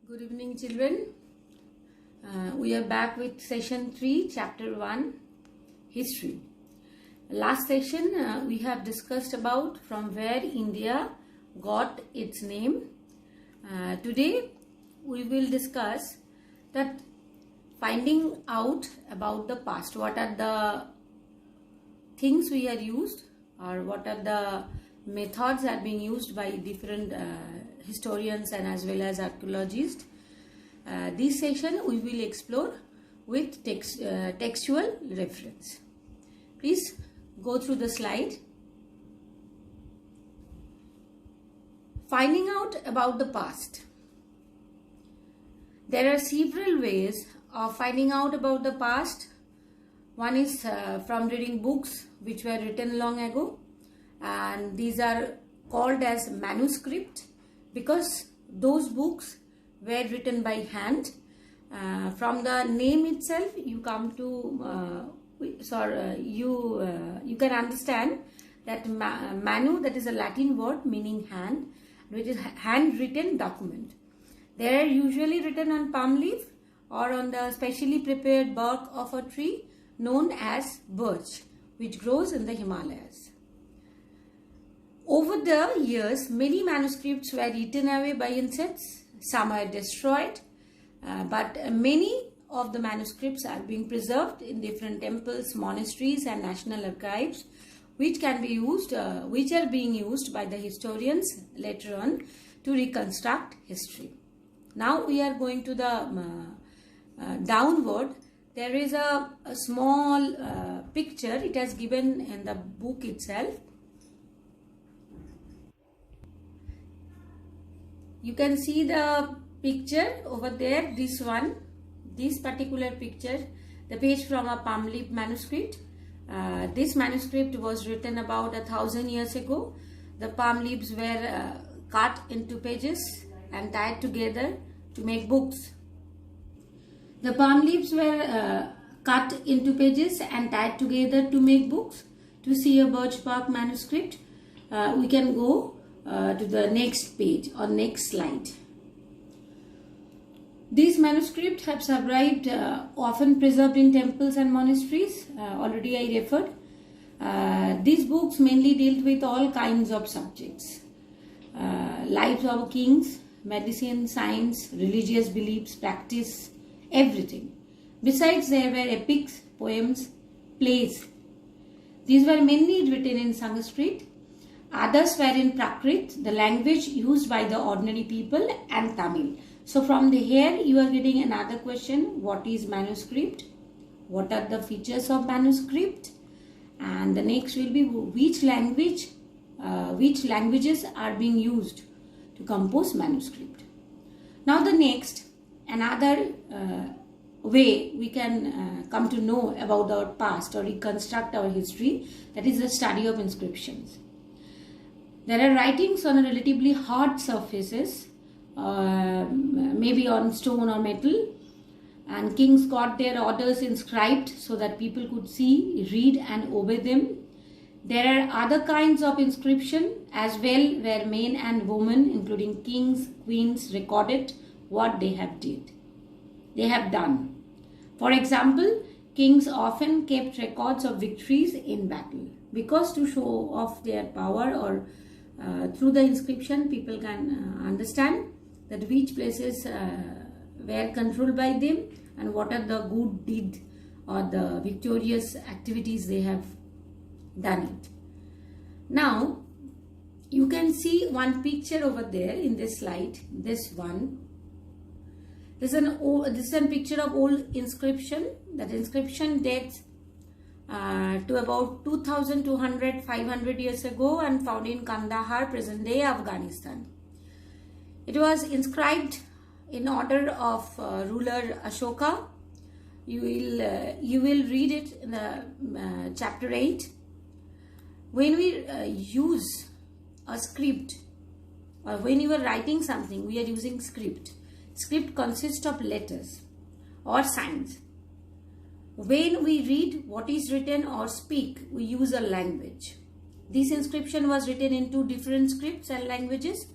Good evening, children. We are back with session 3, chapter 1, history. Last session we have discussed about from where India got its name. Today we will discuss that finding out about the past. What are the things we are used, or what are the methods that are being used by different historians and as well as archaeologists. This session we will explore with textual reference. Please go through the slide. Finding out about the past. There are several ways of finding out about the past. One is from reading books which were written long ago, and these are called as manuscript because those books were written by hand. From the name itself, you come to you can understand that manu, that is a Latin word meaning hand, which is handwritten document. They are usually written on palm leaf or on the specially prepared bark of a tree known as birch, which grows in the Himalayas. Over the years, many manuscripts were eaten away by insects. Some are destroyed, but many of the manuscripts are being preserved in different temples, monasteries and national archives, which can be used, which are being used by the historians later on to reconstruct history. Now we are going to the downward. There is a small picture. It has given in the book itself. You can see the picture over there, this one, this particular picture, the page from a palm leaf manuscript. This manuscript was written about 1,000 years ago. The palm leaves were cut into pages and tied together to make books. The palm leaves were cut into pages and tied together to make books. To see a birch bark manuscript, we can go to the next page or next slide. These manuscripts have survived, often preserved in temples and monasteries. Already I referred. These books mainly dealt with all kinds of subjects. Lives of kings, medicine, science, religious beliefs, practice, everything. Besides, there were epics, poems, plays. These were mainly written in Sanskrit. Others were in Prakrit, the language used by the ordinary people, and Tamil. So from here you are getting another question. What is manuscript? What are the features of manuscript? And the next will be which languages are being used to compose manuscript. Now the next, another way we can come to know about our past or reconstruct our history, that is the study of inscriptions. There are writings on relatively hard surfaces, maybe on stone or metal, and kings got their orders inscribed so that people could see, read and obey them. There are other kinds of inscription as well where men and women, including kings, queens, recorded what they have done. For example, kings often kept records of victories in battle because to show off their power, or through the inscription people can understand that which places were controlled by them and what are the good deed or the victorious activities they have done it. Now you can see one picture over there in this slide. This one. This is a picture of old inscription. That inscription dates to about 2200-500 years ago and found in Kandahar, present day Afghanistan. It was inscribed in order of ruler Ashoka. You will read it in the chapter 8. When we use a script, or when you are writing something, we are using script. Script consists of letters or signs. When we read what is written or speak, we use a language. This inscription was written in two different scripts and languages.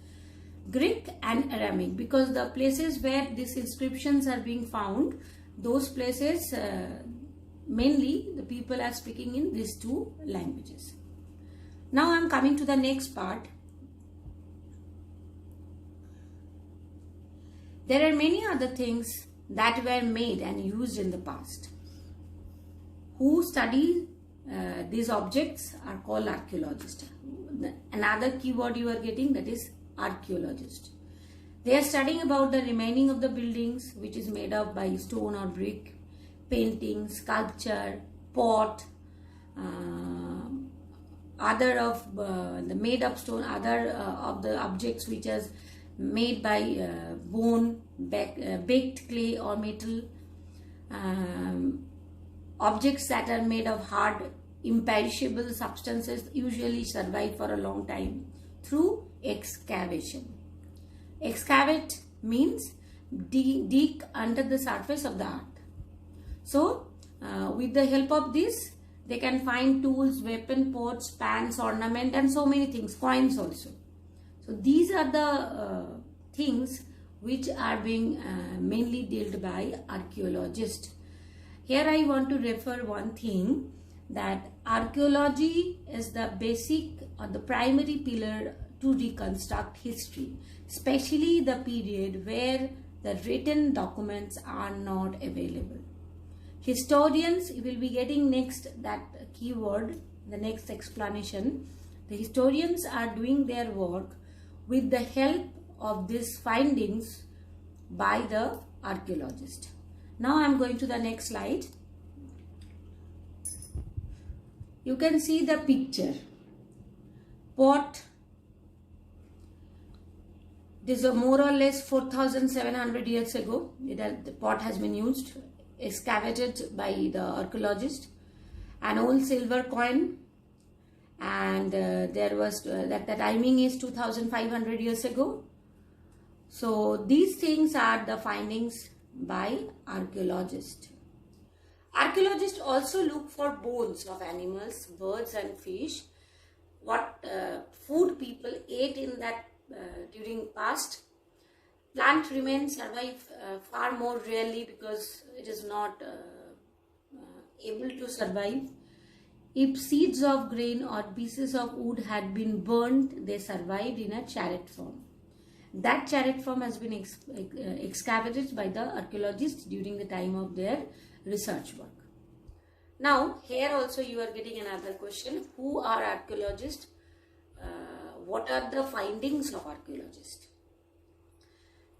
Greek and Aramaic, because the places where these inscriptions are being found, those places mainly the people are speaking in these two languages. Now I am coming to the next part. There are many other things that were made and used in the past. Who study these objects are called archaeologists. Another keyword you are getting, that is archaeologist. They are studying about the remaining of the buildings, which is made up by stone or brick, painting, sculpture, pot, other of the made up stone, other of the objects which is made by bone, baked clay or metal, objects that are made of hard, imperishable substances usually survive for a long time through excavation. Excavate means dig under the surface of the earth. So, with the help of this, they can find tools, weapon, pots, pans, ornament, and so many things, coins also. So these are the things which are being mainly dealt by archaeologists. Here I want to refer one thing, that archaeology is the basic or the primary pillar to reconstruct history, especially the period where the written documents are not available. Historians, you will be getting next that keyword, the next explanation. The historians are doing their work with the help of these findings by the archaeologist. Now I am going to the next slide. You can see the picture. Pot. This is more or less 4,700 years ago. The pot has been used, excavated by the archaeologist. An old silver coin, and there was that the timing is 2,500 years ago. So these things are the findings by archaeologists. Archaeologists also look for bones of animals, birds and fish, what food people ate in that during past. Plant remains survive far more rarely because it is not able to survive. If seeds of grain or pieces of wood had been burnt, they survived in a chariot form. That chariot form has been excavated by the archaeologists during the time of their research work. Now, here also you are getting another question. Who are archaeologists? What are the findings of archaeologists?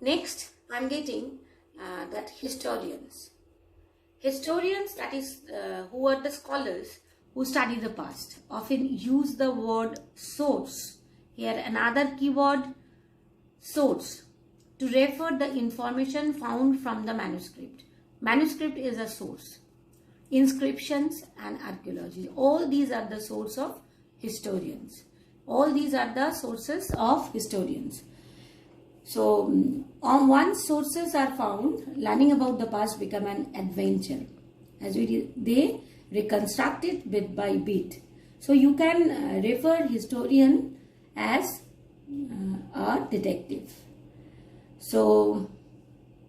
Next, I am getting that historians. Historians, that is, who are the scholars who study the past, often use the word source. Here another keyword, source, to refer the information found from the manuscript. Manuscript is a source. Inscriptions and archaeology, all these are the source of historians. All these are the sources of historians. So, on once sources are found, learning about the past become an adventure. As they reconstruct it bit by bit. So, you can refer historian as a detective. So,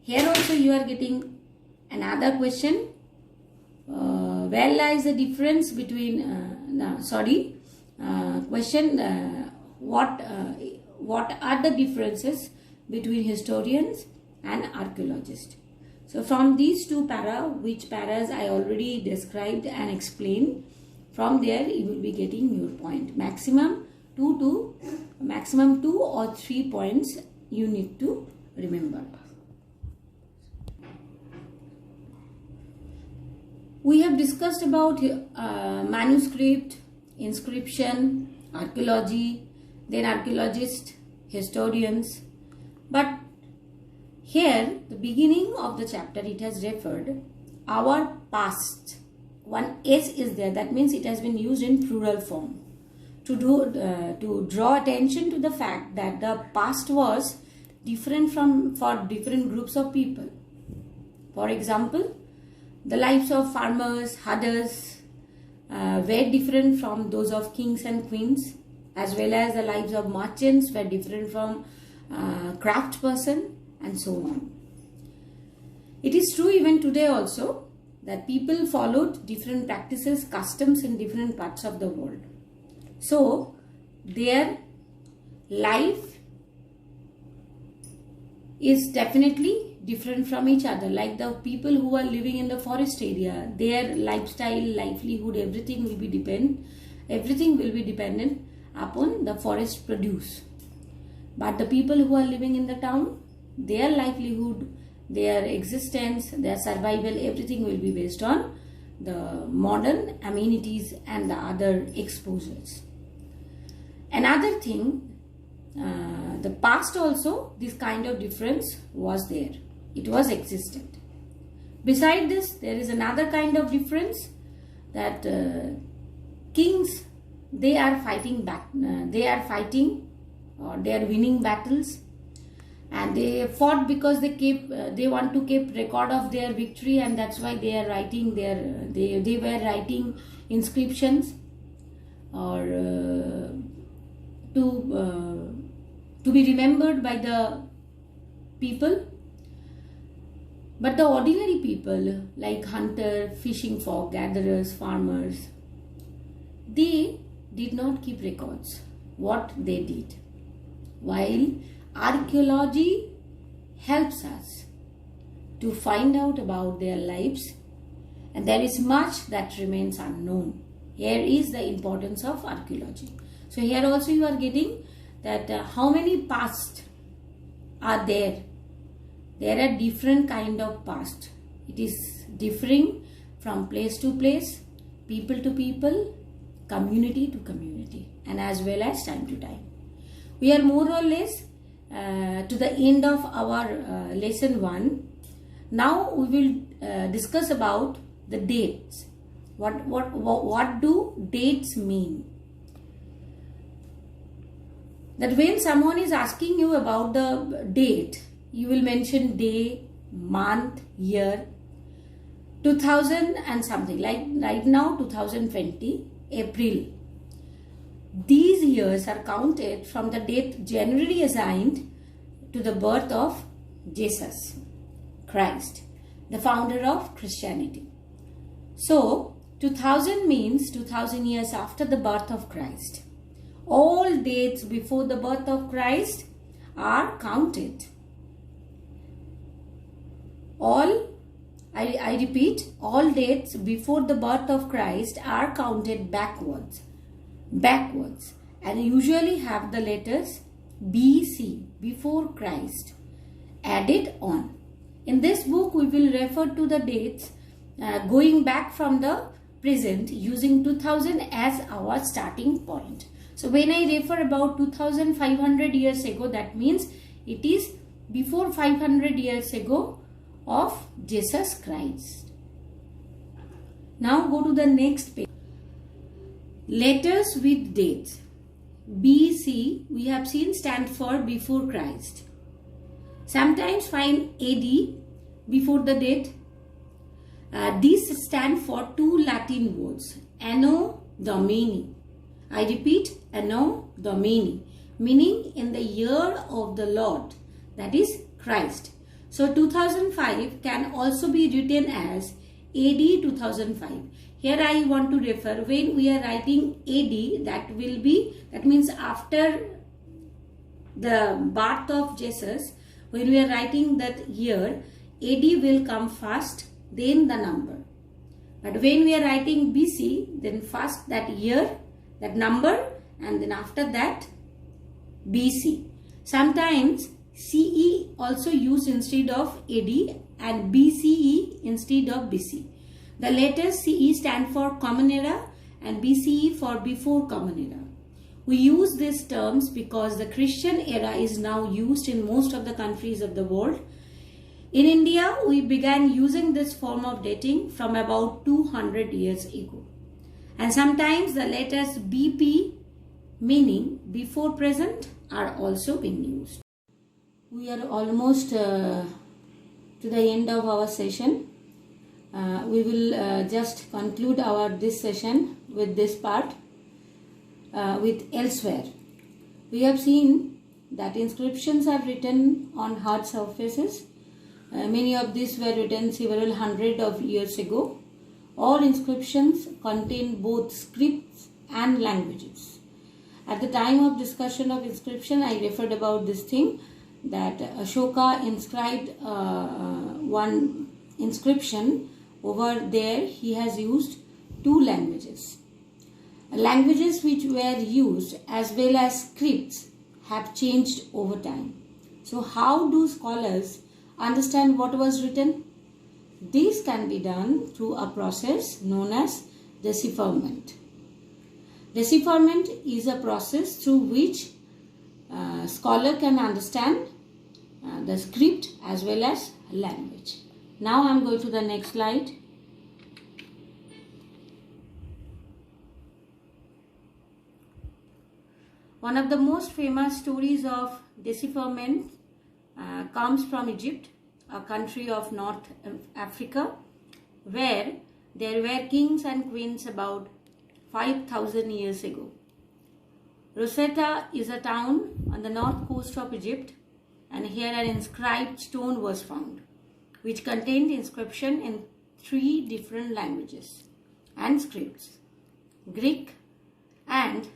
here also you are getting another question. Where lies the difference between, what are the differences between historians and archaeologists? So from these two which paras I already described and explained, from there you will be getting your point. Maximum 2 or 3 points you need to remember. We have discussed about manuscript, inscription, archaeology, then archaeologists, historians. But here, the beginning of the chapter, it has referred our past. One S is there. That means it has been used in plural form to draw attention to the fact that the past was different for different groups of people. For example, the lives of farmers, herders were different from those of kings and queens, as well as the lives of merchants were different from craft person, and so on. It is true even today also that people followed different practices, customs in different parts of the world. So their life is definitely different from each other. Like the people who are living in the forest area, their lifestyle, livelihood, everything will be dependent upon the forest produce. But the people who are living in the town, their livelihood, their existence, their survival, everything will be based on the modern amenities and the other exposures. Another thing, the past also, this kind of difference was there. It was existent. Beside this, there is another kind of difference, that kings, they are fighting back. They are winning battles, and they fought because they want to keep record of their victory, and that's why they are writing they were writing inscriptions or to be remembered by the people. But the ordinary people like hunter, fishing folk, gatherers, farmers, they did not keep records what they did. While archaeology helps us to find out about their lives, and there is much that remains unknown. Here is the importance of archaeology. So here also you are getting that how many past are there. There are different kind of past. It is differing from place to place, people to people, community to community, and as well as time to time. We are more or less to the end of our lesson 1. Now we will discuss about the dates. What do dates mean? That when someone is asking you about the date, you will mention day, month, year, 2000 and something, like right now 2020, April. These years are counted from the date generally assigned to the birth of Jesus Christ, the founder of Christianity. So 2000 means 2000 years after the birth of Christ. All dates before the birth of Christ are counted. I repeat, all dates before the birth of Christ are counted backwards, and usually have the letters BC, before Christ, added on. In this book, we will refer to the dates going back from the present using 2000 as our starting point. So when I refer about 2500 years ago, that means it is before 500 years ago of Jesus Christ. Now go to the next page. Letters with dates. BC, we have seen, stand for before Christ. Sometimes find AD before the date. These stand for two Latin words, Anno Domini. I repeat, Anno Domini, meaning in the year of the Lord, that is Christ. So 2005 can also be written as AD 2005. Here I want to refer, when we are writing AD, that means after the birth of Jesus. When we are writing that year, AD will come first, then the number. But when we are writing BC, then first that year, that number, and then after that BC. Sometimes CE also used instead of AD and BCE instead of BC. The letters CE stand for Common Era and BCE for Before Common Era. We use these terms because the Christian era is now used in most of the countries of the world. In India, we began using this form of dating from about 200 years ago. And sometimes the letters BP, meaning before present, are also being used. We are almost to the end of our session. We will just conclude this session with this part with elsewhere. We have seen that inscriptions are written on hard surfaces. Many of these were written several hundred of years ago. All inscriptions contain both scripts and languages. At the time of discussion of inscription, I referred about this thing that Ashoka inscribed one inscription. Over there he has used two languages. Languages which were used as well as scripts have changed over time. So how do scholars understand what was written? This can be done through a process known as decipherment. Decipherment is a process through which a scholar can understand the script as well as language. Now I am going to the next slide. One of the most famous stories of decipherment comes from Egypt, a country of North Africa, where there were kings and queens about 5,000 years ago. Rosetta is a town on the north coast of Egypt, and here an inscribed stone was found, which contained inscription in 3 different languages and scripts: Greek and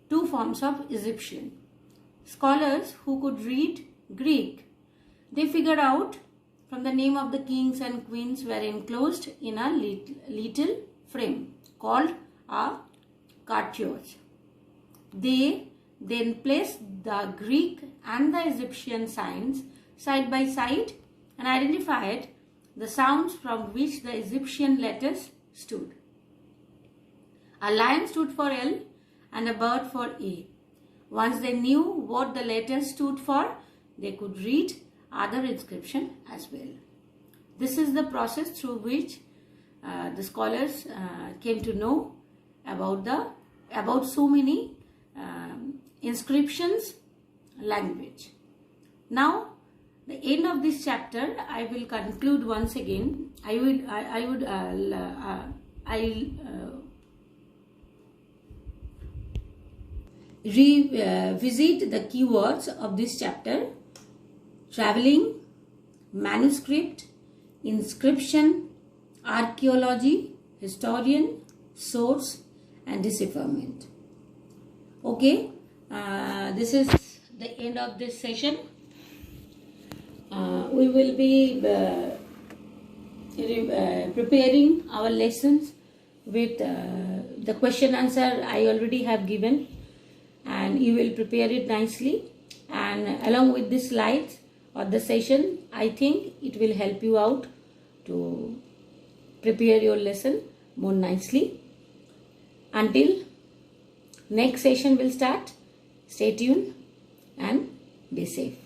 2 forms of Egyptian. Scholars who could read Greek, they figured out from the name of the kings and queens were enclosed in a little frame called a cartouche. They then placed the Greek and the Egyptian signs side by side and identified the sounds from which the Egyptian letters stood. A lion stood for L and a bird for A. Once they knew what the letters stood for, they could read other inscription as well. This is the process through which the scholars came to know about so many inscriptions, language. Now, the end of this chapter, I will conclude once again. Revisit the keywords of this chapter: traveling, manuscript, inscription, archaeology, historian, source, and decipherment. Okay, this is the end of this session. We will be preparing our lessons with the question answer I already have given, and you will prepare it nicely, and along with the slides or the session, I think it will help you out to prepare your lesson more nicely. Until next session will start, stay tuned and be safe.